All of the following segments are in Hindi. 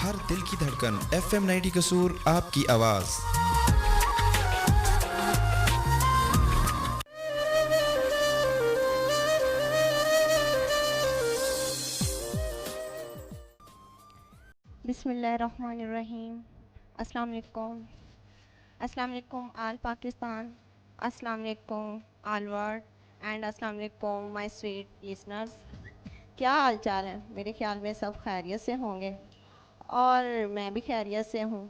हर दिल की धड़कन FM 90 कसूर, आपकी आवाज़। बिस्मिल्लाहिर्रहमानिर्रहीम। अस्सलाम वालेकुम। अस्सलाम वालेकुम आल पाकिस्तान, अस्सलाम वालेकुम आल वर्ल्ड एंड अस्सलाम वालेकुम माय स्वीट लिसनर्स। क्या हाल चाल है? मेरे ख्याल में सब खैरियत से होंगे और मैं भी खैरियत से हूँ।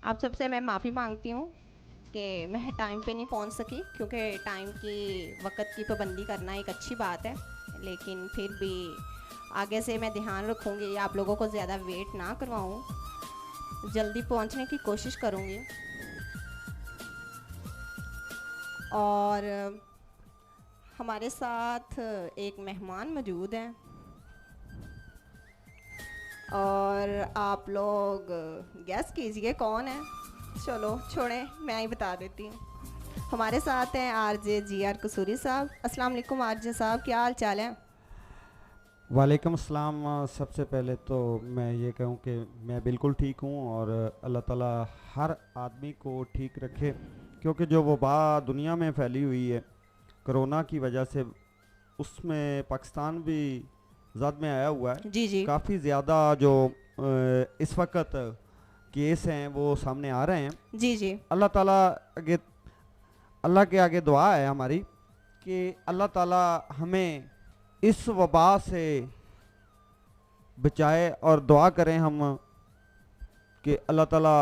आप सबसे मैं माफ़ी मांगती हूँ कि मैं टाइम पे नहीं पहुँच सकी, क्योंकि टाइम की वक़्त की पाबंदी करना एक अच्छी बात है, लेकिन फिर भी आगे से मैं ध्यान रखूँगी, आप लोगों को ज़्यादा वेट ना करवाऊँ, जल्दी पहुँचने की कोशिश करूँगी। और हमारे साथ एक मेहमान मौजूद हैं और आप लोग गेस कीजिए कौन है। चलो छोड़ें, मैं ही बता देती हूँ। हमारे साथ हैं आरजे GR कसूरी साहब। अस्सलाम वालेकुम आरजे साहब, क्या हाल चाल है? वालेकुम अस्सलाम। सबसे पहले तो मैं ये कहूँ कि मैं बिल्कुल ठीक हूँ और अल्लाह ताला हर आदमी को ठीक रखे, क्योंकि जो वबा दुनिया में फैली हुई है कोरोना की वजह से, उसमें पाकिस्तान भी ज़द में आया हुआ है। जी जी काफ़ी ज़्यादा जो इस वक्त केस हैं वो सामने आ रहे हैं। जी जी अल्लाह ताला आगे, अल्लाह के आगे दुआ है हमारी कि अल्लाह ताला हमें इस वबा से बचाए, और दुआ करें हम कि अल्लाह ताला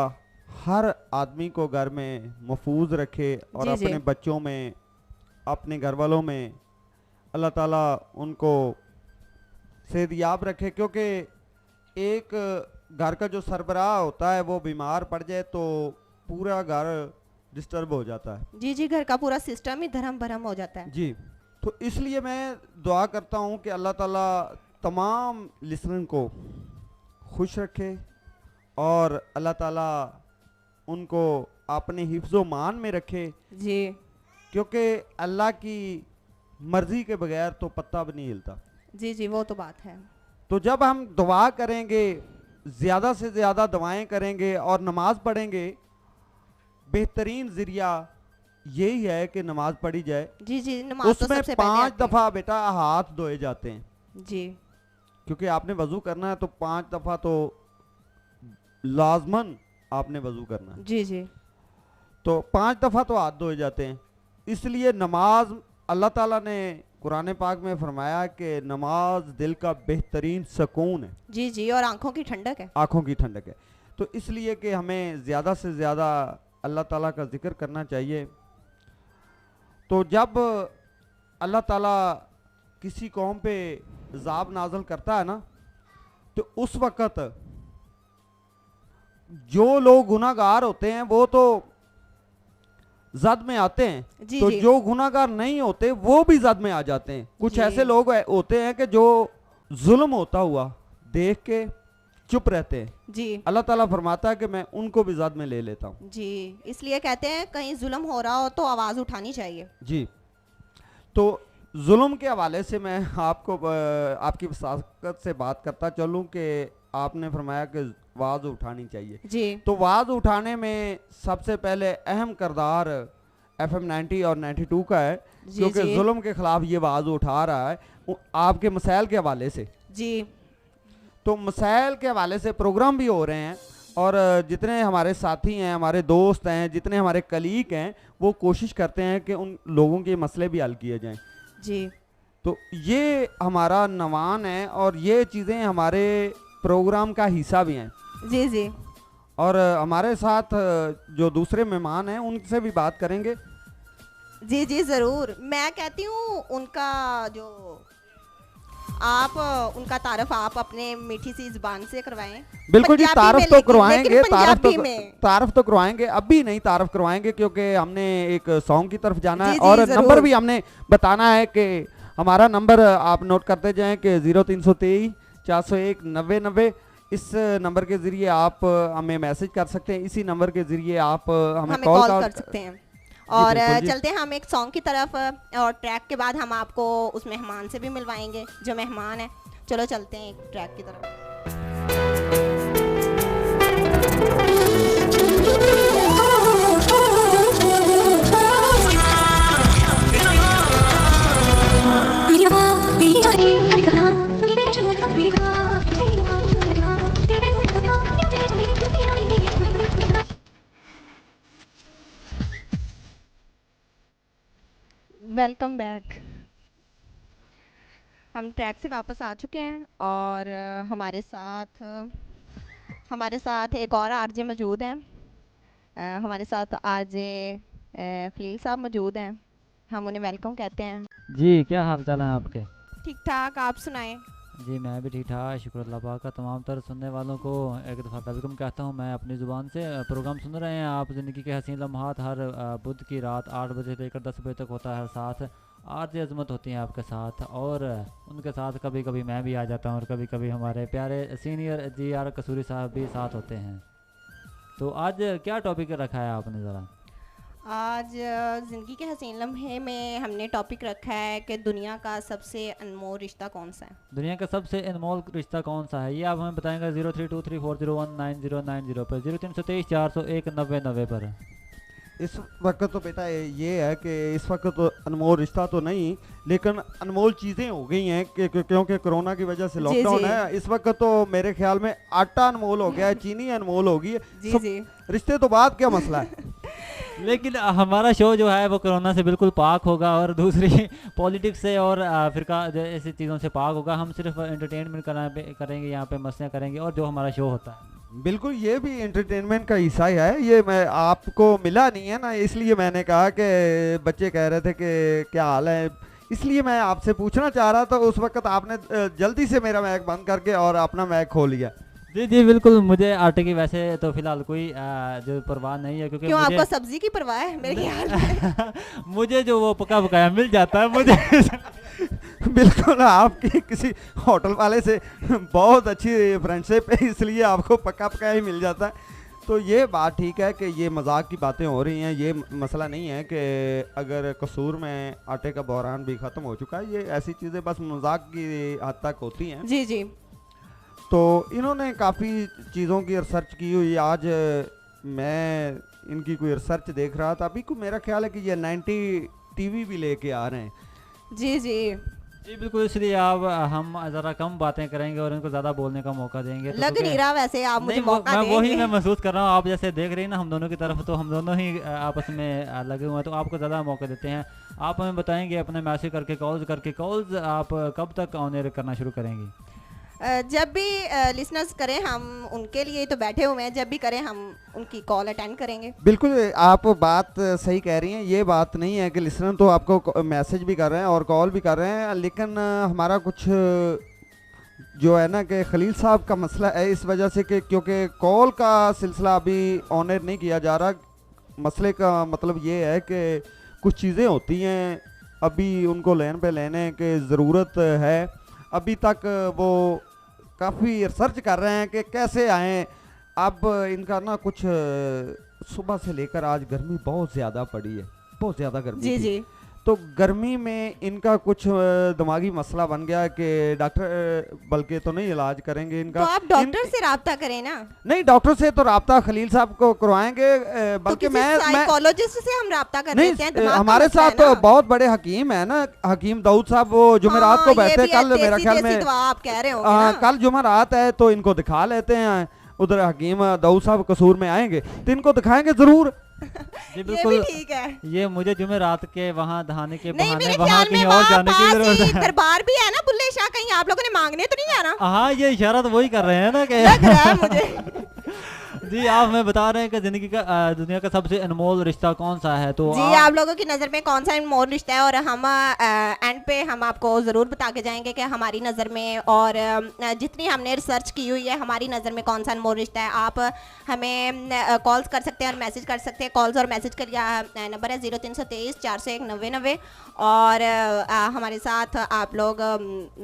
हर आदमी को घर में महफूज रखे और जी, जी। अपने बच्चों में, अपने घर वालों में अल्लाह ताला उनको सेहतयाब रखे, क्योंकि एक घर का जो सरबराह होता है वो बीमार पड़ जाए तो पूरा घर डिस्टर्ब हो जाता है। जी जी घर का पूरा सिस्टम ही धर्म भरम हो जाता है। जी, तो इसलिए मैं दुआ करता हूँ कि अल्लाह ताला तमाम लिसनर को खुश रखे और अल्लाह ताला उनको अपने हिफ्ज़ो मान में रखे, जी क्योंकि अल्लाह की मर्ज़ी के बगैर तो पत्ता भी नहीं हिलता। जी जी वो तो बात है। तो जब हम दुआ करेंगे, ज़्यादा से ज़्यादा दुआएं करेंगे और नमाज़ पढ़ेंगे, बेहतरीन ज़रिया यही है कि नमाज पढ़ी जाए। जी जी नमाज तो उसमें सबसे पहले 5 आती है। दफ़ा बेटा हाथ धोए जाते हैं, जी क्योंकि आपने वज़ू करना है तो 5 दफ़ा तो लाजमन आपने वज़ू करना है, जी जी तो 5 दफ़ा तो हाथ धोए जाते हैं। इसलिए नमाज, अल्लाह ताला ने कुरान पाक में फरमाया कि नमाज दिल का बेहतरीन सुकून है, जी जी और आंखों की ठंडक है। आँखों की ठंडक है। तो इसलिए कि हमें ज़्यादा से ज़्यादा अल्लाह ताला का जिक्र करना चाहिए। तो जब अल्लाह ताला किसी कौम पे अज़ाब नाज़िल करता है ना, तो उस वक़्त जो लोग गुनाहगार होते हैं वो तो ज़द में आते हैं, जी तो जी जो गुनाहगार नहीं होते वो भी ज़द में आ जाते हैं। कुछ जी। ऐसे लोग होते हैं कि जो जुल्म होता हुआ देख के चुप रहते हैं। जी अल्लाह ताला फरमाता है कि मैं उनको भी ज़द में ले लेता हूँ। जी इसलिए कहते हैं कहीं जुल्म हो रहा हो तो आवाज़ उठानी चाहिए। जी, तो जुल्म के हवाले से मैं आपको आपकी वसाकत से बात करता चलूँ कि आपने फरमाया कि आवाज़ उठानी चाहिए। जी तो आवाज़ उठाने में सबसे पहले अहम किरदार FM 90 और 92 का है, जी क्योंकि जी जुल्म के ख़िलाफ़ ये आवाज़ उठा रहा है आपके मसाइल के हवाले से। जी तो मसाइल के हवाले से प्रोग्राम भी हो रहे हैं, और जितने हमारे साथी हैं, हमारे दोस्त हैं, जितने हमारे कलीग हैं, वो कोशिश करते हैं कि उन लोगों के मसले भी हल किए जाएं। जी तो ये हमारा नवान है और ये चीज़ें हमारे प्रोग्राम का हिस्सा भी हैं। जी जी और हमारे साथ जो दूसरे मेहमान हैं उनसे भी बात करेंगे। जी जी ज़रूर। मैं कहती हूँ उनका जो आप उनका तारफ आप अपने मीठी सी जुबान से करवाएं। बिल्कुल जी, पंजाबी तारफ में, तो लेकिन करवाएंगे, पंजाबी में। तारफ तो करवाएंगे, अभी नहीं तारफ करवाएंगे क्योंकि हमने एक सॉन्ग की तरफ जाना है। जी, जी, और ज़रूर। नंबर भी हमने बताना है कि हमारा नंबर आप नोट करते जाएं कि 0323 401 9090। इस नंबर के ज़रिए आप हमें मैसेज कर सकते हैं, इसी नंबर के ज़रिए आप हमें कॉल कर सकते हैं। और बिल्कुल जी। चलते हैं हम एक सॉन्ग की तरफ, और ट्रैक के बाद हम आपको उस मेहमान से भी मिलवाएंगे जो मेहमान है। चलो चलते हैं एक ट्रैक की तरफ। Welcome back. हम ट्रैक से वापस आ चुके हैं और हमारे साथ एक और आरजे मौजूद हैं। हमारे साथ आरजे खलील साहब मौजूद हैं। हम उन्हें वेलकम कहते हैं। जी, क्या हाल चाल है आपके? ठीक ठाक, आप सुनाएं। जी मैं भी ठीक ठाक, शुक्र अल्लाह पाक का। तमाम तर सुनने वालों को एक दफ़ा वेलकम कहता हूँ मैं अपनी ज़ुबान से। प्रोग्राम सुन रहे हैं आप ज़िंदगी के हसीन लम्हात, हर बुध की रात 8 बजे से लेकर 10 बजे तक होता है साथ। आरजे अजमत होती हैं आपके साथ और उनके साथ कभी कभी मैं भी आ जाता हूँ और कभी कभी हमारे प्यारे सीनियर जी आर कसूरी साहब भी साथ होते हैं। तो आज क्या टॉपिक रखा है आपने ज़रा? आज ज़िंदगी के हसीन लम्हे में हमने टॉपिक रखा है कि दुनिया का सबसे अनमोल रिश्ता कौन सा है। दुनिया का सबसे अनमोल रिश्ता कौन सा है, ये आप हमें बताएंगे 032340199090 पर, 0323401990 पर। इस वक्त तो बेटा ये है कि इस वक्त तो अनमोल रिश्ता तो नहीं, लेकिन अनमोल चीज़ें हो गई हैं क्योंकि कोरोना की वजह से लॉकडाउन है। इस वक्त तो मेरे ख्याल में आटा अनमोल हो गया है, चीनी अनमोल हो गई है। जी। रिश्ते तो बाद क्या मसला है। लेकिन हमारा शो जो है वो कोरोना से बिल्कुल पाक होगा और दूसरी पॉलिटिक्स से और फिरका ऐसी चीज़ों से पाक होगा। हम सिर्फ एंटरटेनमेंट करेंगे, यहाँ पे मसले करेंगे और जो हमारा शो होता है बिल्कुल ये भी एंटरटेनमेंट का हिस्सा ही है। ये मैं आपको मिला नहीं है ना, इसलिए मैंने कहा कि बच्चे कह रहे थे कि क्या हाल है, इसलिए मैं आपसे पूछना चाह रहा था। उस वक्त आपने जल्दी से मेरा मैक बंद करके और अपना मैक खोल लिया। जी बिल्कुल। मुझे आटे की वैसे तो फिलहाल कोई जो परवाह नहीं है, क्योंकि क्यों आपको सब्जी की परवाह है मेरे ख्याल में? मुझे जो वो पका पकाया मिल जाता है मुझे। बिल्कुल आपकी किसी होटल वाले से बहुत अच्छी फ्रेंडशिप है, इसलिए आपको पक्का पक्का ही मिल जाता है। तो ये बात ठीक है कि ये मजाक की बातें हो रही हैं। ये मसला नहीं है कि अगर कसूर में आटे का बहरान भी ख़त्म हो चुका है। ये ऐसी चीज़ें बस मजाक की हद तक होती हैं। जी। तो इन्होंने काफ़ी चीज़ों की रिसर्च की हुई। आज मैं इनकी कोई रिसर्च देख रहा था अभी को, मेरा ख्याल है कि ये 90 टीवी भी लेके आ रहे हैं। जी बिल्कुल। इसलिए आप हम ज़रा कम बातें करेंगे और इनको ज़्यादा बोलने का मौका देंगे। तो लग नहीं रहा वैसे आप मुझे मौका मैं देंगे। वही मैं महसूस कर रहा हूँ। आप जैसे देख रही हैं ना हम दोनों की तरफ, तो हम दोनों ही आपस में लगे हुए हैं, तो आपको ज़्यादा मौका देते हैं। आप हमें बताएंगे अपने मैसेज करके, कॉल्स आप कब तक ऑन एयर करना शुरू करेंगी? जब भी लिसनर्स करें हम उनके लिए तो बैठे हुए हैं, जब भी करें हम उनकी कॉल अटेंड करेंगे। बिल्कुल आप बात सही कह रही हैं। ये बात नहीं है कि लिसनर तो आपको मैसेज भी कर रहे हैं और कॉल भी कर रहे हैं, लेकिन हमारा कुछ जो है ना कि खलील साहब का मसला है इस वजह से कि क्योंकि कॉल का सिलसिला अभी ऑन एयर नहीं किया जा रहा। मसले का मतलब ये है कि कुछ चीज़ें होती हैं अभी उनको लेन पे लेने की ज़रूरत है। अभी तक वो काफ़ी रिसर्च कर रहे हैं कि कैसे आएँ। अब इनका ना कुछ सुबह से लेकर आज गर्मी बहुत ज़्यादा पड़ी है, बहुत ज़्यादा गर्मी जी। तो गर्मी में इनका कुछ दिमागी मसला बन गया कि डॉक्टर बल्कि तो नहीं इलाज करेंगे इनका। तो आप डॉक्टर से राब्ता करें ना। नहीं, डॉक्टर से तो राब्ता खलील साहब को करवाएंगे, बल्कि तो मैं साइकोलॉजिस्ट से हम राब्ता कर लेते हैं। नहीं, हमारे साथ तो बहुत बड़े हकीम है ना, हकीम दाऊद साहब, वो जुमेरात को बैठे हैं। कल मेरा ख्याल में आप कह रहे हो कल जुमेरात है तो इनको दिखा लेते हैं। उधर हकीम दाऊद साहब कसूर में आएंगे तो इनको दिखाएंगे जरूर। जी बिल्कुल। ये भी ठीक है। ये मुझे जुमेरात के वहाँ दहाने के नहीं, बहाने वहाँ कहीं और जाने की जरूरत है। दरबार भी है ना बुल्ले शाह, कहीं आप लोगों ने मांगने तो नहीं जाना? हाँ, ये इशारा तो वही कर रहे हैं ना कि लग रहा है मुझे। जी आप हमें बता रहे हैं कि जिंदगी का दुनिया का सबसे अनमोल रिश्ता कौन सा है। तो जी आप लोगों की नज़र में कौन सा अनमोल रिश्ता है, और हम एंड पे हम आपको ज़रूर बता के जाएंगे कि हमारी नज़र में और जितनी हमने रिसर्च की हुई है हमारी नज़र में कौन सा अनमोल रिश्ता है। आप हमें कॉल्स कर सकते हैं और मैसेज कर सकते हैं। कॉल्स और मैसेज का नंबर है 0323-401-9090 और हमारे साथ आप लोग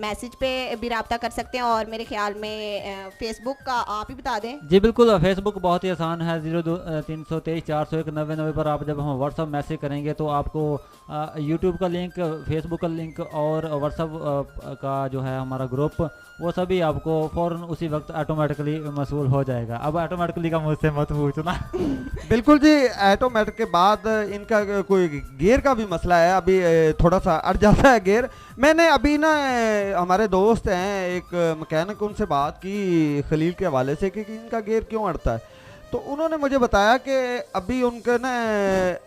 मैसेज पे भी रब्ता कर सकते हैं। और मेरे ख्याल में फेसबुक का आप ही बता दें। जी बिल्कुल। फेसबुक फेसबुक बहुत ही आसान है, 02 323 401 90 पर आप जब हम व्हाट्सअप मैसेज करेंगे तो आपको यूट्यूब का लिंक, फेसबुक का लिंक और व्हाट्सअप का जो है हमारा ग्रुप, वो सभी आपको फ़ौरन उसी वक्त ऑटोमेटिकली मसूल हो जाएगा। अब ऑटोमेटिकली का मुझसे मत पूछना। बिल्कुल जी, ऑटोमेटिक के बाद इनका कोई गियर का भी मसला है, अभी थोड़ा सा अट जाता है गियर। मैंने अभी ना हमारे दोस्त हैं एक मैकेनिक, उनसे बात की खलील के हवाले से कि इनका गियर क्यों अड़ता है, तो उन्होंने मुझे बताया कि अभी उनका ना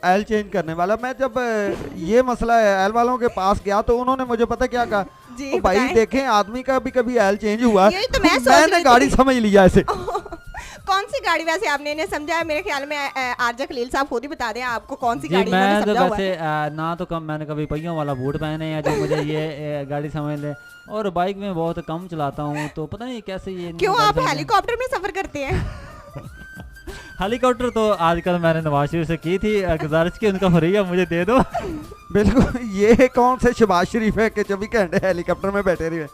ऑयल चेंज करने वाला। मैं जब ये मसला है ऑयल वालों के पास गया तो उन्होंने मुझे पता क्या कहा, तो भाई देखें आदमी का भी कभी ऑयल चेंज हुआ, यही तो मैं सोच मैंने रही गाड़ी थी। समझ लिया ऐसे। कौन सी गाड़ी वैसे आपने इन्हें समझाया? मेरे ख्याल में आरजे खलील साहब खुद ही बता दें आपको कौन सी जी गाड़ी मैं इन्होंने तो समझा हुआ वैसे है। ना तो कम मैंने कभी पहियों वाला बूट पहने हैं जो मुझे ये गाड़ी समझ ले, और बाइक में बहुत कम चलाता हूँ, तो पता नहीं कैसे ये इनकी क्यों गाड़ी आप समझ लें। हेलीकॉप्टर में सफर करते हैं? हेलीकॉप्टर तो आजकल मैंने नवाज शरीफ से की थी गुजारिश की, उनका हुर्रिया मुझे दे दो। बिल्कुल, ये कौन से शहबाज शरीफ है कि 24 घंटे हेलीकॉप्टर में बैठे रहे।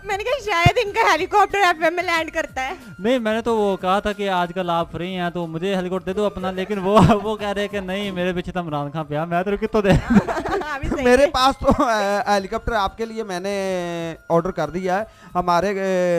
मैंने कहा शायद इनका हेलीकॉप्टर एफएम में लैंड करता है। नहीं, मैंने तो वो कहा था कि आजकल आप फ्री हैं तो मुझे हेलीकॉप्टर दे दो अपना, लेकिन वो कह रहे हैं कि नहीं मेरे पीछे तो इमरान खान पे, मैं तो कितो दे। अभी सही मेरे है। पास तो हेलीकॉप्टर आपके लिए मैंने ऑर्डर कर दिया है। हमारे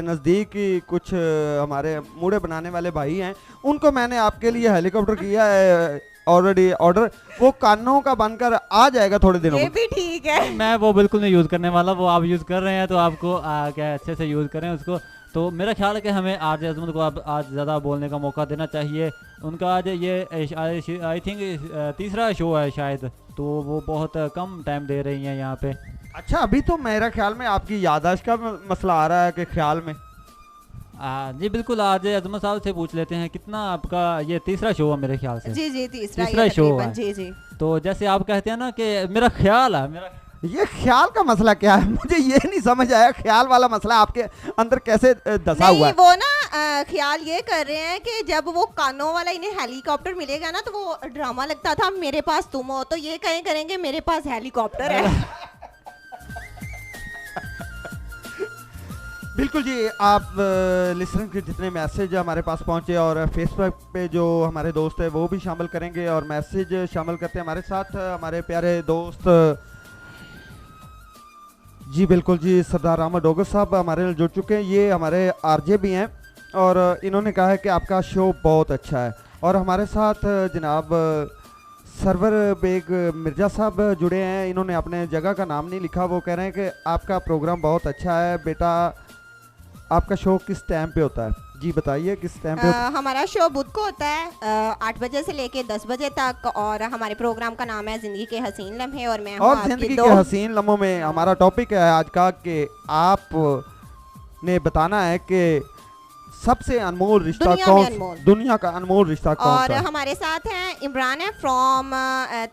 नज़दीक ही कुछ हमारे मूड़े बनाने वाले भाई हैं, उनको मैंने आपके लिए हेलीकॉप्टर किया है ऑलरेडी ऑर्डर, वो कानों का बनकर आ जाएगा थोड़े दिनों ये में। भी ठीक है। मैं वो बिल्कुल नहीं यूज़ करने वाला, वो आप यूज़ कर रहे हैं तो आपको क्या अच्छे से यूज़ करें उसको। तो मेरा ख्याल है कि हमें आरजे अजमत को अब आज ज़्यादा बोलने का मौका देना चाहिए। उनका आज ये आई थिंक तीसरा शो है शायद, तो वो बहुत कम टाइम दे रही हैं यहाँ पे। अच्छा, अभी तो मेरा ख्याल में आपकी याददाश्त का मसला आ रहा है कि ख्याल में। जी बिल्कुल, आज अजमत साहब से पूछ लेते हैं कितना आपका ये तीसरा शो है मेरे ख्याल से। जी जी तीसरा तीसरा ये शो तकरीबन, है। जी जी। तो जैसे आप कहते हैं ना कि मेरा ख्याल है, मेरा ये ख्याल का मसला क्या है, मुझे ये नहीं समझ आया। ख्याल वाला मसला आपके अंदर कैसे दसा हुआ नहीं है? वो ना ख्याल ये कर रहे हैं कि जब वो कानों वाला इन्हें हेलीकॉप्टर मिलेगा ना तो वो ड्रामा लगता था मेरे पास तुम हो, तो ये कहें करेंगे मेरे पास हेलीकॉप्टर है। बिल्कुल जी, आप लिसनर के जितने मैसेज हमारे पास पहुंचे और फेसबुक पे जो हमारे दोस्त है वो भी शामिल करेंगे, और मैसेज शामिल करते हैं हमारे साथ हमारे प्यारे दोस्त। जी बिल्कुल जी, सरदार अहमद डोगर साहब हमारे लिए जुड़ चुके हैं, ये हमारे आरजे भी हैं और इन्होंने कहा है कि आपका शो बहुत अच्छा है। और हमारे साथ जनाब सरवर बेग मिर्ज़ा साहब जुड़े हैं, इन्होंने अपने जगह का नाम नहीं लिखा, वो कह रहे हैं कि आपका प्रोग्राम बहुत अच्छा है बेटा, आपका शो किस टाइम पे होता है? जी बताइए किस टाइम पे हमारा शो बुध को होता है 8 बजे से लेके 10 बजे तक, और हमारे प्रोग्राम का नाम है जिंदगी के हसीन लम्हे, और मैं हूं और आपकी जिंदगी दो। के हसीन लम्हों में हमारा टॉपिक है आज का कि आप ने बताना है कि सबसे अनमोल रिश्ता दुनिया में कौन, अनमोल। दुनिया का अनमोल रिश्ता कौन और सा है? हमारे साथ हैं इमरान है फ्रॉम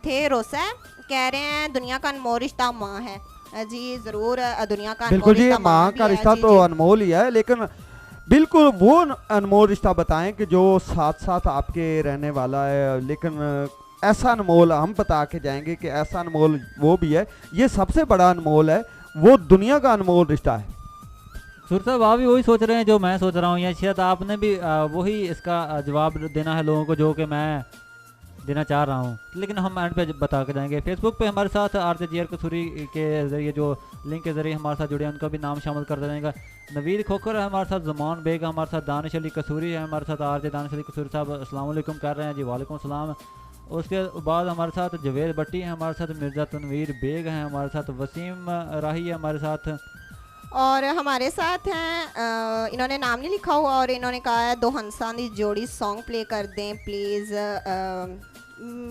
थे रोसा, कह रहे हैं दुनिया का अनमोल रिश्ता माँ है। जी जरूर, दुनिया का बिल्कुल अनमोल जी, रिश्ता माँ भी का है, रिश्ता जी, तो जी। अनमोल ही है, लेकिन बिल्कुल वो अनमोल रिश्ता बताएं कि जो साथ साथ आपके रहने वाला है, लेकिन ऐसा अनमोल हम बता के जाएंगे कि ऐसा अनमोल वो भी है, ये सबसे बड़ा अनमोल है, वो दुनिया का अनमोल रिश्ता है। सुर साहब आप भी वही सोच रहे हैं जो मैं सोच रहा हूँ, या शायद आपने भी वही इसका जवाब देना है लोगों को जो कि मैं देना चाह रहा हूँ, लेकिन हम एंड पे बता के जाएंगे। फेसबुक पे हमारे साथ आरजे जीआर कसूरी के ज़रिए जो लिंक के ज़रिए हमारे साथ जुड़े हैं उनका भी नाम शामिल कर देगा। नवीद खोखर है हमारे साथ, ज़मान बेग हमारे साथ, दानिश अली कसूरी है हमारे साथ, आरजे दानिश अली कसूरी साहब अस्सलाम वालेकुम कर रहे हैं जी, वालेकुम सलाम। उसके बाद हमारे साथ जवेद भट्टी है हमारे साथ, मिर्ज़ा तनवीर बेग हैं हमारे साथ, वसीम राही है हमारे साथ, और हमारे साथ हैं इन्होंने नाम नहीं लिखा हुआ और इन्होंने कहा है दो हंसा दी जोड़ी सॉन्ग प्ले कर दें प्लीज़।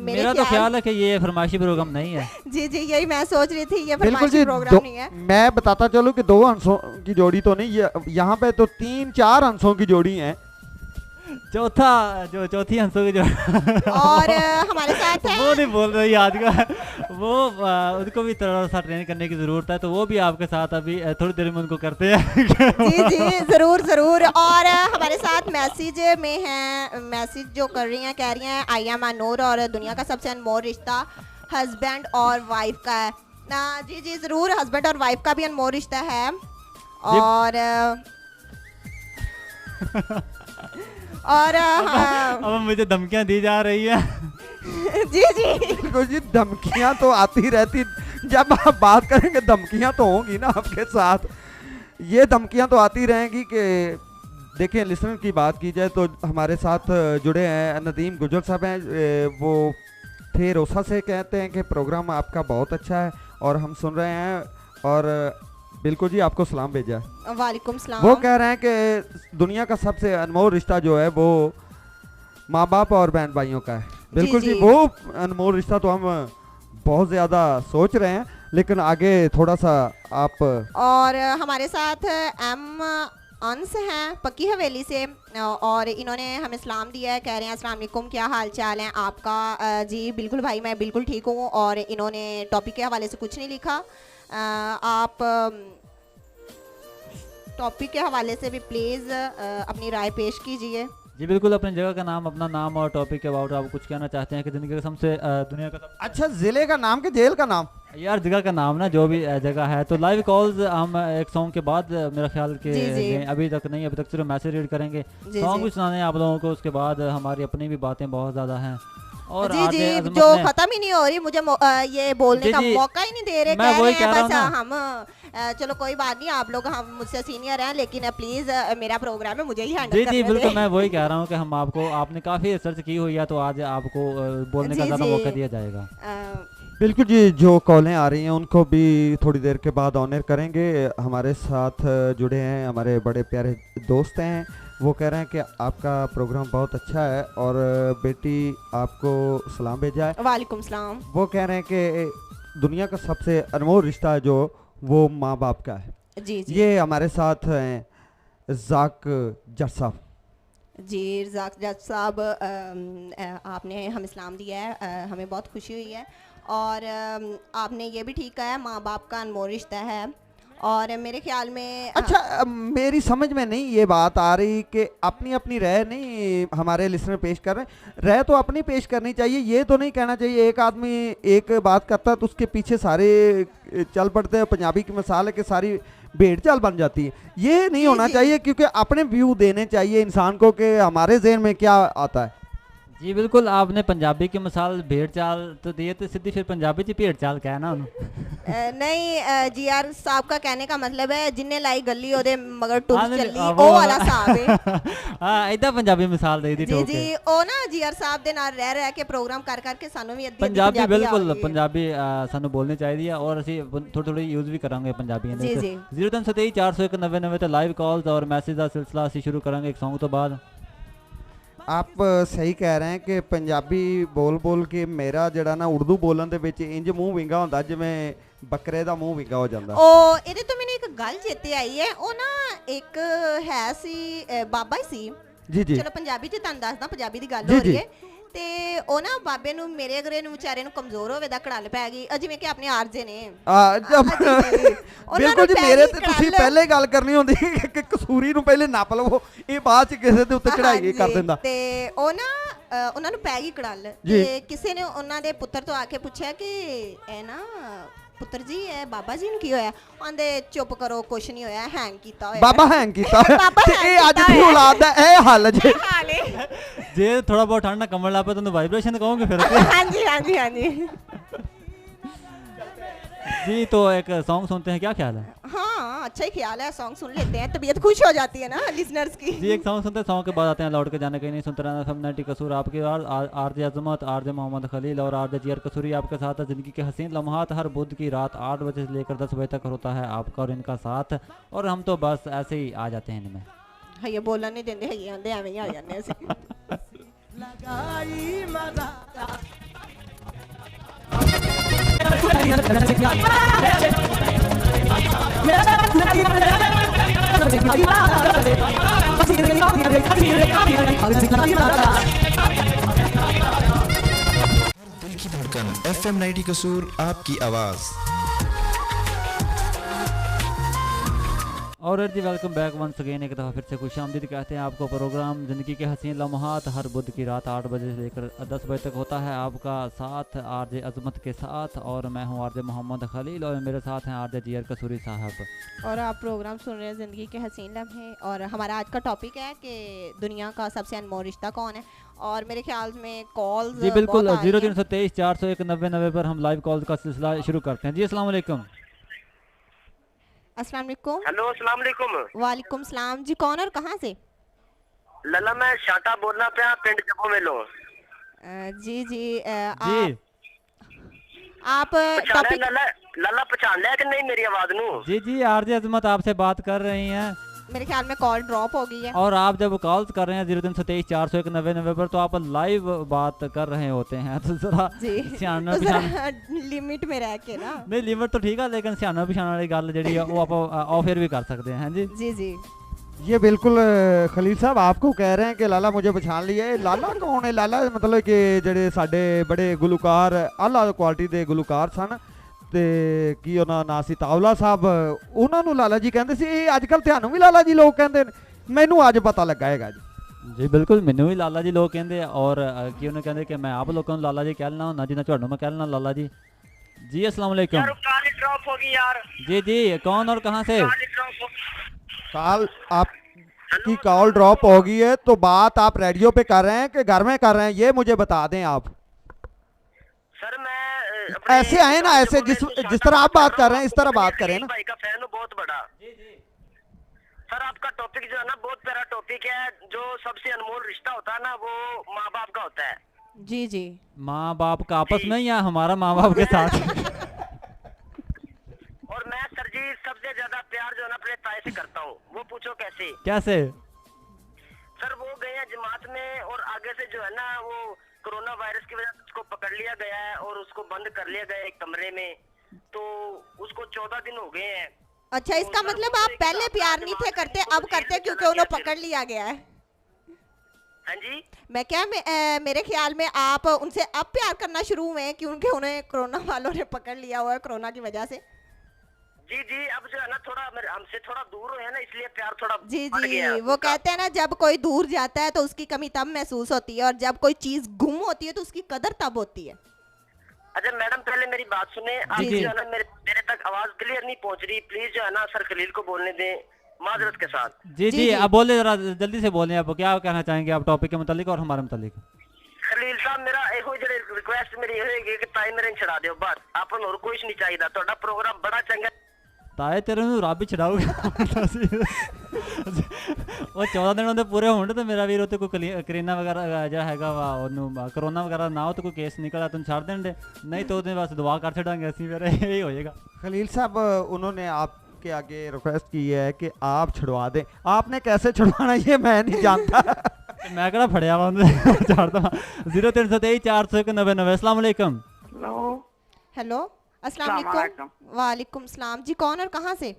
मेरा तो ख्याल है कि ये फरमाइशी प्रोग्राम नहीं है। जी जी यही मैं सोच रही थी, ये बिल्कुल फरमाइशी जी, प्रोग्राम नहीं है। मैं बताता चलूं कि 2 हंसों की जोड़ी तो नहीं, ये यहाँ पे तो 3-4 हंसों की जोड़ी है। चौथी हंसों की जो और हमारे साथ है वो नहीं बोल रही आज का, वो उनको भी थोड़ा सा ट्रेन करने की ज़रूरत है, तो वो भी आपके साथ अभी थोड़ी देर में उनको करते हैं। जी जी ज़रूर ज़रूर। और हमारे साथ मैसेज में हैं, मैसेज जो कर रही हैं, कह रही हैं आई एम अनूर और दुनिया का सबसे अनमोल रिश्ता हस्बैंड और वाइफ का है ना। जी जी ज़रूर, हस्बैंड और वाइफ का भी अनमोल रिश्ता है। और और हाँ, अब मुझे धमकियां दी जा रही है। जी जी देखो जी, धमकियां तो आती रहती, जब आप बात करेंगे धमकियां तो होंगी ना आपके साथ। ये धमकियां तो आती रहेंगी कि देखिए, लिसनर की बात की जाए तो हमारे साथ जुड़े हैं नदीम गुजर साहब हैं, वो थे रोसा से, कहते हैं कि प्रोग्राम आपका बहुत अच्छा है और हम सुन रहे हैं, और बिल्कुल जी आपको सलाम भेजा है। वालेकुम सलाम। वो कह रहे हैं कि दुनिया का सबसे अनमोल रिश्ता जो है वो माँ बाप और बहन भाइयों का है। बिल्कुल जी, जी। वो अनमोल रिश्ता तो हम बहुत ज़्यादा सोच रहे हैं, लेकिन आगे थोड़ा सा आप। और हमारे साथ एम अंस हैं पक्की हवेली से, और इन्होंने हमें सलाम दिया है, कह रहे हैं अस्सलाम वालेकुम, क्या हाल चाल है आपका। जी बिल्कुल भाई, मैं बिल्कुल ठीक हूँ। और इन्होंने टॉपिक के हवाले से कुछ नहीं लिखा। आप टॉपिक के हवाले से भी प्लीज़ अपनी राय पेश कीजिए। जी बिल्कुल, अपनी जगह का नाम, अपना नाम और टॉपिक के अबाउट आप कुछ कहना चाहते हैं कि ज़िंदगी का सबसे दुनिया का अच्छा, ज़िले का नाम के जेल का नाम? यार जगह का नाम ना, जो भी जगह है। तो लाइव कॉल्स हम एक सॉन्ग के बाद मेरा ख्याल के जी, जी। अभी तक नहीं, अभी तक सिर्फ मैसेज रीड करेंगे, जी, सॉन्ग जी। भी सुनाने हैं आप लोगों को। उसके बाद हमारी अपनी भी बातें बहुत ज़्यादा हैं। और जी आज जी, अजमत जो ने- खत्म ही नहीं हो रही, मुझे ये बोलने जी, का जी, मौका ही नहीं दे रहे। मैं कह वही रहे कह हैं रहा बस हूँ ना। हम चलो कोई बात नहीं, आप लोग हम मुझसे सीनियर हैं, लेकिन प्लीज मेरा प्रोग्राम है, मुझे ही हैंडल जी करने जी बिल्कुल, दें। मैं वही कह रहा हूँ कि हम आपको, आपने काफ़ी रिसर्च की हुई है, तो आज आपको बोलने का जी, ज़्यादा जी। मौका दिया जाएगा। बिल्कुल जी, जो कॉलें आ रही हैं उनको भी थोड़ी देर के बाद ऑनर करेंगे। हमारे साथ जुड़े हैं हमारे बड़े प्यारे दोस्त हैं, वो कह रहे हैं कि आपका प्रोग्राम बहुत अच्छा है और बेटी आपको सलाम भेजा है। वालेकुम सलाम। वो कह रहे हैं कि दुनिया का सबसे अनमोल रिश्ता जो वो माँ बाप का है। जी जी ये हमारे साथ हैं जाक जट साहब। जी रज़ाक जज साहब, आपने हमें इस्लाम दिया है, हमें बहुत खुशी हुई है। और आपने ये भी ठीक कहा है, माँ बाप का अनमोल रिश्ता है। और मेरे ख्याल में अच्छा, मेरी समझ में नहीं ये बात आ रही कि अपनी अपनी राय नहीं हमारे लिसनर पेश कर रहे हैं। राय तो अपनी पेश करनी चाहिए, ये तो नहीं कहना चाहिए एक आदमी एक बात करता है तो उसके पीछे सारे चल पड़ते हैं। पंजाबी की मिसाल है कि सारी भेड़ चाल बन जाती है, ये नहीं होना जी। चाहिए, क्योंकि अपने व्यू देने चाहिए इंसान को कि हमारे ज़हन में क्या आता है। जी बिल्कुल, आपने पंजाबी की मिसाल भेड़ चाल तो दी है, तो सीधी फिर पंजाबी च भेड़ चाल कहना उन्होंने। नहीं, जी आर साहब का कहने का मतलब है जिन्ने लाई गली ओदे मगर टुर हाँ, नहीं, चली, हाँ, वो वो वाला वाला। साहब है। हाँ, इधर पंजाबी मिसाल दे दी जी ठोक जी, के। ਉਹ ਨਾ ਜੀ ਆਰ ਸਾਹਿਬ ਦੇ ਨਾਲ ਰਹਿ ਰਹਿ ਕੇ ਪ੍ਰੋਗਰਾਮ ਕਰ ਕਰਕੇ ਸਾਨੂੰ ਵੀ ਅੱਧੀ ਪੰਜਾਬੀ ਬਿਲਕੁਲ, ਆ ਗਈ ਹੈ। ਪੰਜਾਬੀ ਸਾਨੂੰ ਬੋਲਣੀ ਚਾਹੀਦੀ ਹੈ ਔਰ ਅਸੀਂ ਥੋੜੀ ਥੋੜੀ ਯੂਜ਼ ਵੀ ਕਰਾਂਗੇ ਪੰਜਾਬੀਆਂ ਦੇ ਜੀ, ਵਿੱਚ। ਜੀ। 0327 401 99 ਤੇ ਲਾਈਵ ਕਾਲਸ और मैसेज ਦਾ ਸਿਲਸਿਲਾ ਅਸੀਂ ਸ਼ੁਰੂ ਕਰਾਂਗੇ ਇੱਕ ਸੌਂਗ ਤੋਂ ਬਾਅਦ। आप सही कह रहे हैं कि पंजाबी बोल बोल के मेरा जड़ा ना उर्दू बोलन दे विच इंज मूँह विंगा होंदा जिवें बकरे दा मूँह विंगा हो जांदा। ਉਹ ਇਹਦੇ ਤੋਂ ਮੈਨੂੰ ਇੱਕ ਗੱਲ ਚੇਤੇ ਆਈ ਹੈ। ਉਹ ਨਾ ਇੱਕ ਹੈ ਸੀ ਬਾਬਾ ਹੀ ਸੀ। जी जी ਚਲੋ ਪੰਜਾਬੀ ਚ ਤੁਹਾਨੂੰ ਦੱਸਦਾ, ਪੰਜਾਬੀ ਦੀ ਗੱਲ ਜੀ, ਹੋ ਰਹੀ ਜੀ। ਹੈ। ਤੇ ਉਹ ਨਾ ਬਾਬੇ ਨੂੰ, ਮੇਰੇ ਅਗਰੇ ਨੂੰ ਵਿਚਾਰੇ ਨੂੰ ਕਮਜ਼ੋਰ ਹੋਵੇ ਦਾ ਕੜਲ ਪੈ ਗਈ, ਜਿਵੇਂ ਕਿ ਆਪਣੇ ਆਰਜੇ ਨੇ। जब ਉਹਨਾਂ बिल्कुल ਨੂੰ जी, ਪੈ मेरे ਗਈ ते तुसी ਕੜਲ। पहले गल करनी होंदी कि कसूरी ਨੂੰ ਪਹਿਲੇ ਨੱਪ ਲਵੋ, ਇਹ ਬਾਅਦ ਚ ਕਿਸੇ ਦੇ ਉੱਤੇ ਚੜਾਈ ਕਰ ਹਾਂਜੀ, ਦਿੰਦਾ। ਤੇ ਉਹ ਨਾ ਉਹਨਾਂ ਨੂੰ ਪੈ ਗਈ ਕੜਲ। ਜੀ। ਤੇ ਕਿਸੇ ਨੇ ਉਹਨਾਂ ਦੇ ਪੁੱਤਰ ਤੋਂ ਆ ਕੇ ਪੁੱਛਿਆ ਕਿ ਇਹ ਨਾ ਪੁੱਤਰ ਜੀ, ਇਹ ਬਾਬਾ ਜੀ ਨੂੰ ਕੀ ਹੋਇਆ? ਆਂਦੇ ਚੁੱਪ ਕਰੋ, ਕੁਛ ਨਹੀਂ ਹੋਇਆ, ਹੈਂਗ ਕੀਤਾ ਹੋਇਆ। ਬਾਬਾ ਹੈਂਗ ਕੀਤਾ ਹੋਇਆ। ਬਾਬਾ ਤੇ ਹੈਂਗ ਇਹ ਅੱਜ ਕੀਤਾ ਦੀ ਹੋਇਆ। ਔਲਾਦ ਦਾ ਇਹ ਹਾਲ ਜੇ। ਹਾਲੇ ਜੇ ਥੋੜਾ ਬਹੁਤ ਠੰਡ ਨਾਲ ਕੰਬਲ ਲਾ ਪਏ ਤੁਹਾਨੂੰ ਵਾਈਬ੍ਰੇਸ਼ਨ ਕਹੋਗੇ ਫਿਰ। ਹਾਂਜੀ ਹਾਂਜੀ ਹਾਂਜੀ। जी तो एक सॉन्ग सुनते हैं, क्या ख्याल है? हाँ, अच्छा ही ख्याल है, सॉन्ग सुन लेते हैं, तबीयत खुश हो जाती है ना लिसनर्स की। जी एक सॉन्ग सुनते हैं, सॉन्ग के बाद आते हैं लौट के जाने कहीं नहीं सुनते रहना। FM 90 कसूर आपके आरजे अजमत, आरजे मोहम्मद खलील और आरजे जियर कसूरी आपके साथ है। ज़िंदगी के हसीन लम्हात हर बुध की रात 8 बजे से लेकर 10 बजे तक होता है आपका और इनका साथ, और हम तो बस ऐसे ही आ जाते हैं इनमें। हाँ, ये बोलना नहीं देंगे, है ये आंदे एवें ही आ जाने ਅਸੀਂ। दिल की धड़कन FM 90 कसूर आपकी आवाज़। और जी वेलकम बैक वंस अगेन, एक दफ़ा फिर से खुशामदीद कहते हैं आपको। प्रोग्राम ज़िंदगी के हसीन लम्हात हर बुध की रात 8 बजे से लेकर 10 बजे तक होता है आपका साथ आरजे अजमत के साथ, और मैं हूं आरजे मोहम्मद खलील, और मेरे साथ हैं आरजे जियर कसूरी साहब। और आप प्रोग्राम सुन रहे हैं ज़िंदगी के हसीन लम्हे, और हमारा आज का टॉपिक है कि दुनिया का सबसे अनमोल रिश्ता कौन है। और मेरे ख्याल में कॉल्स जी बिल्कुल 0323 401 90 पर हम लाइव कॉल का सिलसिला शुरू करते हैं। जी अस्सलाम वालेकुम। अस्सलाम वालेकुम। हेलो अस्सलाम वालेकुम। वालेकुम सलाम जी, कौन और कहाँ से? लला मैं शाटा बोलना पिया पिंड जबो मेलो। जी जी जी आप पहचान टॉपिक लला लला पहचान लिया कि नहीं मेरी आवाज नू? जी जी आरजे अजमत आपसे बात कर रही हैं, मेरे ख्याल में कॉल ड्रॉप हो गई है। और आप जब कॉल कर रहे हैं 0323 401 90 पर, तो आप लाइव बात कर रहे होते हैं, तो जरा जी सियाना तो पिछाना जरा लिमिट में रह के ना। नहीं लिमिट तो ठीक है, लेकिन सियाना पिछाना वाली गल जी वो आप ऑफ एयर भी कर सकते हैं। जी जी जी ये बिल्कुल खलील साहब आपको कह रहे हैं कि लाला मुझे पछान लिया है। लाला कौन है? लाला मतलब कि ਜਿਹੜੇ ਸਾਡੇ बड़े गुलकार आला क्वालिटी ਦੇ ਗੁਲਕਾਰ ਸਨ, ਤੇ ਕੀ ਉਹਨਾਂ ਨਾਂ ਸੀ ਤਾਵਲਾ ਸਾਹਿਬ, ਉਹਨਾਂ ਨੂੰ ਲਾਲਾ ਜੀ ਕਹਿੰਦੇ ਸੀ। ਇਹ ਅੱਜ ਕੱਲ ਤੁਹਾਨੂੰ ਵੀ ਲਾਲਾ ਜੀ ਲੋਕ ਕਹਿੰਦੇ ਨੇ? ਮੈਨੂੰ ਅੱਜ ਪਤਾ ਲੱਗਾ ਹੈਗਾ ਜੀ। ਜੀ ਬਿਲਕੁਲ ਮੈਨੂੰ ਵੀ ਲਾਲਾ ਜੀ ਲੋਕ ਕਹਿੰਦੇ ਆ, ਔਰ ਕੀ ਉਹਨੇ ਕਹਿੰਦੇ ਕਿ ਮੈਂ ਆਪ ਲੋਕਾਂ ਨੂੰ ਲਾਲਾ ਜੀ ਕਹਿ ਲੈਣਾ ਹੁੰਦਾ, ਜਿੰਨਾ ਤੁਹਾਨੂੰ ਮੈਂ ਕਹਿ ਲੈਣਾ ਲਾਲਾ जी। जी अस्सलाम वालेकुम। यार कॉल ड्रॉप हो गई यार। जी जी कौन और कहाँ से? कॉल ड्रॉप हो कॉल आपकी कॉल ड्रॉप हो गई है, तो बात आप रेडियो पे कर रहे हैं कि घर में कर रहे हैं, ये मुझे बता दें आप। सर मैं ऐसे आए ना, ऐसे जिस तरह आप बात कर रहे हैं इस तरह बात करें ना। भाई का फैन हूँ बहुत बड़ा। सर आपका टॉपिक जो है ना बहुत प्यारा टॉपिक है। जो सबसे अनमोल रिश्ता होता है ना वो माँ बाप का होता है। जी जी माँ बाप का आपस में या हमारा माँ बाप के साथ? और मैं सर जी सबसे ज्यादा प्यार जो है ना अपने ताए से करता हूँ। वो पूछो कैसे? कैसे? सर वो गए हैं जमात में, और आगे से जो है ना वो कोरोना वायरस की वजह से उसको पकड़ लिया गया है और उसको बंद कर लिया गया है एक कमरे में। तो उसको 14 दिन हो गए हैं। अच्छा, इसका मतलब आप पहले प्यार नहीं थे करते, अब करते क्योंकि उन्हें पकड़ लिया गया है। हाँ जी मैं क्या मेरे ख्याल में आप उनसे अब प्यार करना शुरू हुए हैं क्योंकि उन्हें कोरोना वालों ने पकड़ लिया हुआ है, कोरोना की वजह से। जी जी अब जो है ना थोड़ा हमसे थोड़ा दूर हुए हैं ना, इसलिए प्यार थोड़ा जी बढ़ गया जी है वो उसका। कहते हैं ना, जब कोई दूर जाता है तो उसकी कमी तब महसूस होती है, और जब कोई चीज गुम होती है तो उसकी कदर तब होती है। अच्छा मैडम पहले मेरी बात सुने। आप जी। जो है ना मेरे तक आवाज क्लियर नहीं पहुंच रही। प्लीज जो है ना सर खलील को बोलने दें माजरत के साथ। जी जी, जी जी। अब बोले, जरा जल्दी से बोलें, आप क्या कहना चाहेंगे आप टॉपिक के मुतालिक और हमारे मुतालिक? खलील साहब मेरा ਇਹੋ ਜਿਹੜੇ रिक्वेस्ट मेरी ਇਹ ਹੈਗੀ कि ताई मेरे छड़ा ਦਿਓ बस। ਆਪਾਂ ਨੂੰ ਹੋਰ ਕੁਝ ਨਹੀਂ ਚਾਹੀਦਾ। ਤੁਹਾਡਾ ਪ੍ਰੋਗਰਾਮ ਬੜਾ ਚੰਗਾ। ताए तेरे ਨੂੰ ਰੱਬ ਹੀ ਛਡਾਊਗਾ। ਉਹ 14 ਦਿਨ ਉਹਦੇ ਪੂਰੇ ਹੋਣ ਤੇ ਮੇਰਾ ਵੀਰ ਉੱਤੇ ਕੋਈ ਕਰੀਨਾ ਵਗੈਰਾ ਜਿਹੜਾ ਹੈਗਾ ਵਾ ਉਹਨੂੰ ਕਰੋਨਾ ਵਗੈਰਾ ਨਾ ਹੋ ਤੇ ਕੋਈ ਕੇਸ ਨਿਕਲਾ ਤੈਨੂੰ ਛੱਡ ਦੇਣ ਦੇ, ਨਹੀਂ ਤਾਂ ਉਹਦੇ ਵਾਸਤੇ ਦੁਆ ਕਰ ਛੱਡਾਂਗੇ ਅਸੀਂ, ਫਿਰ ਇਹ ਹੋ ਜਾਏਗਾ। खलील साहब उन्होंने आपके आगे रिक्वेस्ट की है कि आप छुड़वा दें। आपने कैसे छुड़वाना ये मैं नहीं जानता। मैं कहना फड़िया वा ਉਹਨੂੰ ਛੱਡ ਦਵਾਂ। 0323 401 90। अस्सलाम वालेकुम। हेलो हेलो अस्सलाम वालेकुम। वालेकुम सलाम जी, कौन और कहाँ से?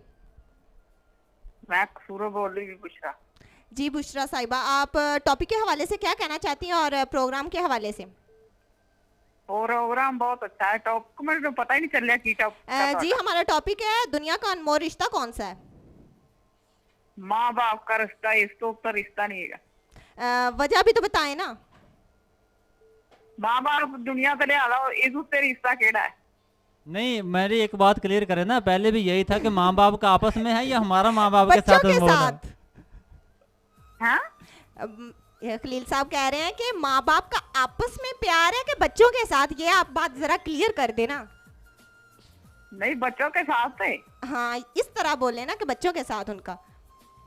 मैं कसूर बोल रही हूँ बुशरा। जी बुशरा साहिबा, आप टॉपिक के हवाले से क्या कहना चाहती हैं और प्रोग्राम के हवाले से? प्रोग्राम बहुत अच्छा है। टॉपिक मुझे पता ही नहीं चल रहा की टॉपिक। जी हमारा टॉपिक है दुनिया का अनमोल रिश्ता कौन सा है? माँ बाप का रिश्ता, इसके ऊपर रिश्ता नहीं है। वजह भी तो बताएं ना। माँ बाप दुनिया का ले आला, इस ऊपर रिश्ता केड़ा है? नहीं मेरी एक बात क्लियर करें ना, पहले भी यही था कि माँ बाप का आपस में है या हमारा माँ बाप के बच्चों साथ के अनमोल है? साथ। हाँ ये खलील साहब कह रहे हैं कि माँ बाप का आपस में प्यार है कि बच्चों के साथ, ये आप बात जरा क्लियर कर देना। नहीं बच्चों के साथ है। हाँ इस तरह बोले ना कि बच्चों के साथ उनका।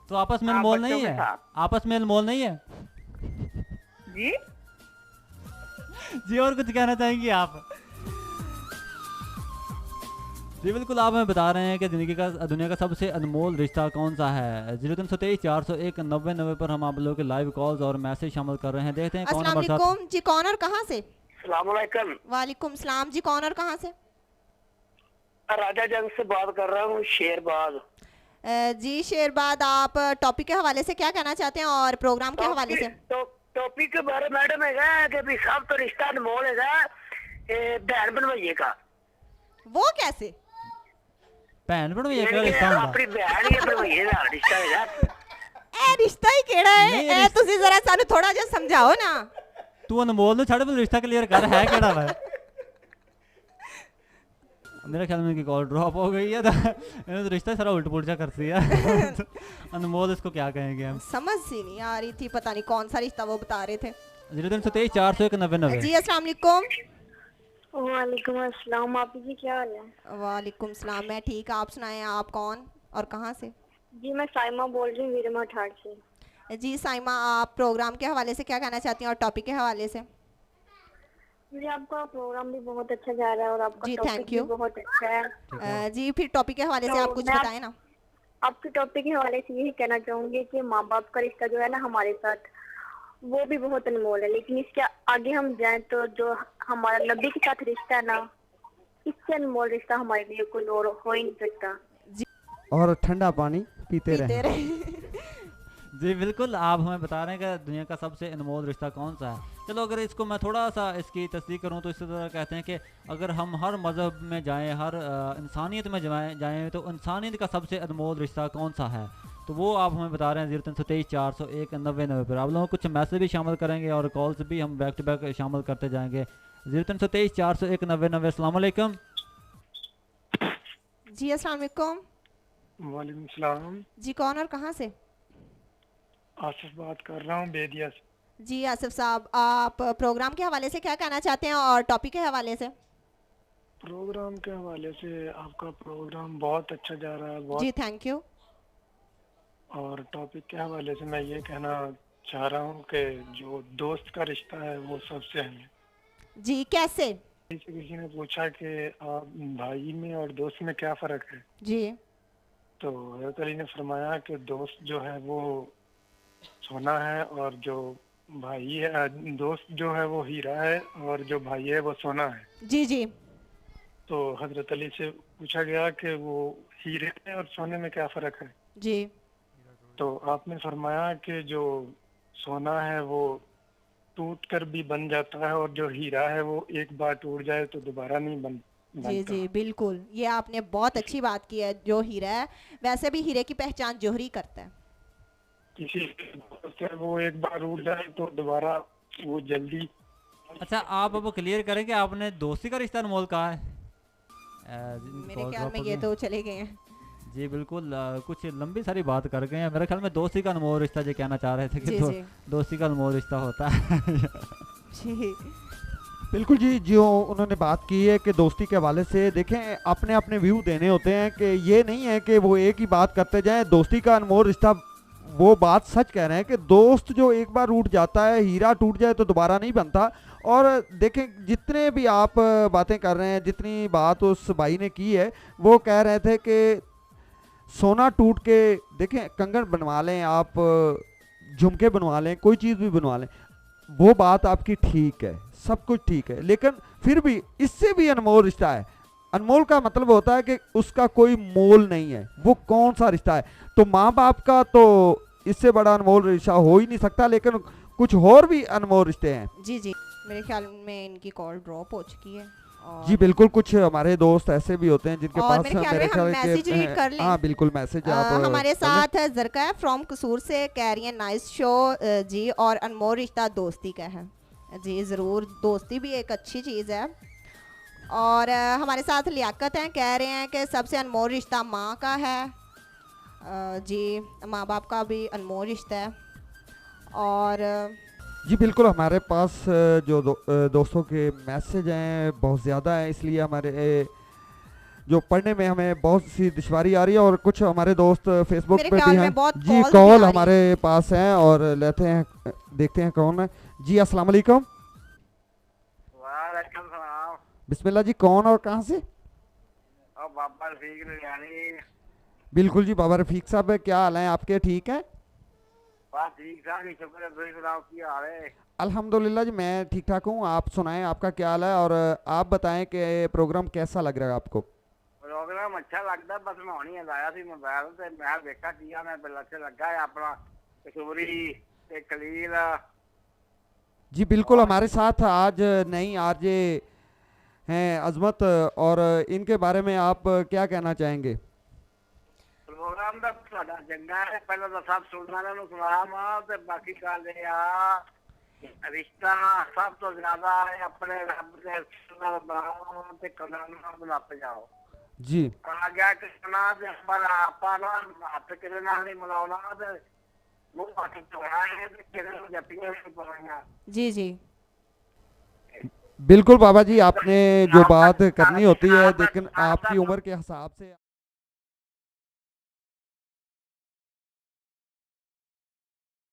तो आपस में हाँ, अनमोल बच्चों नहीं के है? साथ। आपस में अनमोल नहीं है? जी जी और कुछ कहना चाहेंगी आप? जी बिल्कुल, आप हमें बता रहे हैं कि दुनिया का सबसे अनमोल रिश्ता कौन सा है। 0323 401 90 पर हम आप लोगों के लाइव कॉल्स और मैसेज शामिल कर रहे हैं। देखते हैं कौन अस्सलाम हमारे साथ। वालेकुम जी, कौन और कहाँ से? सलाम अलैकुम। वालेकुम सलाम जी, कौन और कहाँ से? राजा जंग से बात कर रहा हूँ, शेरबाज। जी शेरबाद, आप टॉपिक के हवाले से क्या कहना चाहते हैं और प्रोग्राम के हवाले से? टॉपिक के बारे मैडम है कि भी सब तो रिश्ता अनमोल है बहन बनवाइए का। वो कैसे? ਭੈਣ ਭਣਵਈਆ ਕਿਹੜਾ ਰਿਸ਼ਤਾ ਹੁੰਦਾ ਆਪਣੀ ਭੈਣ ਹੀ ਭਣਵਈਏ ਦਾ ਰਿਸ਼ਤਾ ਹੈਗਾ ਇਹ ਰਿਸ਼ਤਾ ਹੀ ਕਿਹੜਾ ਹੈ? ਨਹੀਂ, ਇਹ ਤੁਸੀਂ ਜ਼ਰਾ ਸਾਨੂੰ ਥੋੜਾ ਜਿਹਾ ਸਮਝਾਓ ਨਾ। ਤੂੰ ਅਨਮੋਲ ਨੂੰ ਛੱਡ ਮੈਨੂੰ ਰਿਸ਼ਤਾ ਕਲੀਅਰ ਕਰ ਹੈ ਕਿਹੜਾ ਵਾ मेरे ख्याल में इनकी कॉल ड्रॉप हो गई है तो इन्होंने तो रिश्ता सारा उल्ट पुलटा कर दिया अनमोल इसको क्या कहेंगे हम समझ ही नहीं आ रही थी, पता नहीं कौन सा रिश्ता वो बता रहे थे। 0323 जी अस्सलाम वालेकुम। वालेकुम अस्सलाम। आप जी क्या हाल है? वालेकुम सलाम, मैं ठीक। आप सुनाएं, आप कौन और कहाँ से? जी मैं साइमा बोल रही हूँ वीरमा ठाट से। जी साइमा, आप प्रोग्राम के हवाले से क्या कहना चाहती हैं और टॉपिक के हवाले से? जी आपका प्रोग्राम भी बहुत अच्छा जा रहा है और आपका जी, टॉपिक thank भी you। बहुत अच्छा है। जी फिर टॉपिक के हवाले से तो आप कुछ मैं बताएं ना। आपके टॉपिक के हवाले से यही कहना चाहूंगी कि माँ बाप का रिश्ता जो है ना हमारे साथ वो भी बहुत अनमोल है, लेकिन इसके आगे हम जाएं तो जो हमारा नबी के साथ रिश्ता है ना, इससे अनमोल रिश्ता हमारे लिए कोई और हो ही नहीं सकता। और ठंडा पानी पीते पीते रहे। रहे। जी बिल्कुल, आप हमें बता रहे हैं कि दुनिया का सबसे अनमोल रिश्ता कौन सा है। चलो अगर इसको मैं थोड़ा सा इसकी तस्दीक करूं तो इस तरह कहते हैं कि अगर हम हर मज़हब में जाएं, हर इंसानियत में जाएं तो इंसानियत का सबसे अनमोल रिश्ता कौन सा है, तो वो आप हमें बता रहे हैं 0323 401 90 पर। आप लोगों को कुछ मैसेज भी शामिल करेंगे और कॉल्स भी हम बैक टू बैक शामिल करते जाएंगे। 0323 401 90। अस्सलाम वालेकुम। जी अस्सलाम वालेकुम। वालेकुम सलाम। जी कौन और कहाँ से? आसिफ बात कर रहा हूँ बेदिया से। जी आसिफ साहब, आप प्रोग्राम के हवाले से क्या कहना चाहते हैं और टॉपिक के हवाले से? प्रोग्राम के हवाले से आपका प्रोग्राम बहुत अच्छा जा रहा है, बहुत। जी थैंक यू। और टॉपिक के हवाले से मैं ये कहना चाह रहा हूँ कि जो दोस्त का रिश्ता है वो सबसे अहम है। जी कैसे? किसी ने पूछा कि आप भाई में और दोस्त में क्या फ़र्क है, जी तो हज़रत अली ने फरमाया कि दोस्त जो है वो सोना है और जो भाई है, दोस्त जो है वो हीरा है और जो भाई है वो सोना है। जी जी तो हजरत अली से पूछा गया कि वो हीरे में और सोने में क्या फ़र्क है, जी तो आपने फरमाया कि जो सोना है वो टूट कर भी बन जाता है और जो हीरा है वो एक बार टूट जाए तो दोबारा नहीं बनता। जी जी बिल्कुल, ये आपने बहुत अच्छी बात की है। जो हीरा है, वैसे भी हीरे की पहचान जोहरी करता है। किसी से वो एक बार उड़ जाए तो दोबारा वो जल्दी। अच्छा आप अब क्लियर करें कि आपने दोस्ती का रिश्ता अनमोल कहा है? मेरे ख्याल में ये तो चले गए हैं। जी बिल्कुल, कुछ लंबी सारी बात कर गए हैं। मेरे ख्याल में दोस्ती का अनमोल रिश्ता जो कहना चाह रहे थे कि जी, जी। दोस्ती का अनमोल रिश्ता होता है। जी बिल्कुल जी, जो उन्होंने बात की है कि दोस्ती के हवाले से देखें, अपने अपने व्यू देने होते हैं कि ये नहीं है कि वो एक ही बात करते जाएं। दोस्ती का अनमोल रिश्ता, वो बात सच कह रहे हैं कि दोस्त जो एक बार टूट जाता है, हीरा टूट जाए तो दोबारा नहीं बनता। और देखें जितने भी आप बातें कर रहे हैं, जितनी बात उस भाई ने की है, वो कह रहे थे कि सोना टूट के देखें कंगन बनवा लें, आप झुमके बनवा लें, कोई चीज़ भी बनवा लें, वो बात आपकी ठीक है, सब कुछ ठीक है, लेकिन फिर भी इससे भी अनमोल रिश्ता है। अनमोल का मतलब होता है कि उसका कोई मोल नहीं है। वो कौन सा रिश्ता है? तो माँ बाप का तो इससे बड़ा अनमोल रिश्ता हो ही नहीं सकता, लेकिन कुछ और भी अनमोल रिश्ते हैं। जी जी मेरे ख्याल में इनकी कॉल ड्रॉप हो चुकी है। और जी बिल्कुल, कुछ हमारे दोस्त ऐसे भी होते हैं जिनके और पास मेरे ख्याल में हम मैसेज रीड कर लें। हाँ बिल्कुल, मैसेज आप हमारे कर लें। साथ जरका है फ्रॉम कसूर से, कह रही है नाइस शो जी, और अनमोल रिश्ता दोस्ती का है। जी ज़रूर, दोस्ती भी एक अच्छी चीज़ है। और हमारे साथ लियाकत हैं, कह रहे हैं कि सबसे अनमोल रिश्ता माँ का है। जी माँ बाप का भी अनमोल रिश्ता है। और जी बिल्कुल, हमारे पास जो दोस्तों के मैसेज हैं बहुत ज़्यादा हैं, इसलिए हमारे जो पढ़ने में हमें बहुत सी दुश्वारी आ रही है। और कुछ हमारे दोस्त फेसबुक मेरे पे ख्याल भी में हैं। बहुत जी calls भी आ कॉल रही हमारे पास हैं और लेते हैं, देखते हैं कौन है। जी अस्सलाम वालेकुम। वालेकुम सलाम। बिस्मिल्लाह जी, कौन और कहाँ से? और बाबा रफीक लुधियानी। बिल्कुल जी, बाबा रफीक साहब, क्या हाल है आपके? ठीक है बस ठीक ठाक ही, शुक्र है। तुम सुनाओ की हाल है? अल्हम्दुलिल्लाह जी, मैं ठीक ठाक हूँ। आप सुनाएं, आपका क्या हाल है? और आप बताएं कि प्रोग्राम कैसा लग रहा है आपको? प्रोग्राम अच्छा लगता, बस मैं होनी आया सी मोबाइल से, मैं देखा किया, मैं बिल अच्छे लगा है अपना कसूरी ते खलील। जी बिल्कुल, हमारे साथ आज नई आरजे हैं अजमत, और इनके बारे में आप क्या कहना चाहेंगे? ਪ੍ਰੋਗਰਾਮ ਦਾ ਤੁਹਾਡਾ ਚੰਗਾ ਹੈ। ਪਹਿਲਾਂ ਤਾਂ ਸਭ ਸੁਣਨ ਵਾਲਿਆਂ ਨੂੰ ਸਲਾਮ ਆ ਤੇ ਬਾਕੀ ਗੱਲ ਇਹ ਆ ਰਿਸ਼ਤਾ ਸਭ ਤੋਂ ਜ਼ਿਆਦਾ ਹੈ ਆਪਣੇ ਰੱਬ ਦੇ ਨਾਲ ਬਣਾਓ ਤੇ ਕਦਰਾਂ ਨਾਲ ਲੱਪ ਜਾਓ जी ਆ ਗਿਆ ਕਿਸਨਾ ਤੇ ਆਪਾਂ ਨਾ ਹੱਥ ਕਿਹਦੇ ਨਾਲ ਨਹੀਂ ਮਿਲਾਉਣਾ ਤੇ ਮੂੰਹ ਹੱਥ ਧੋਣਾ ਹੈ ਤੇ ਕਿਹਦੇ ਨੂੰ ਜੱਪੀਆਂ ਨਹੀਂ ਪਾਉਣੀਆਂ। जी जी बिल्कुल बाबा जी, आपने जो बात करनी होती है, लेकिन आपकी उम्र के हिसाब से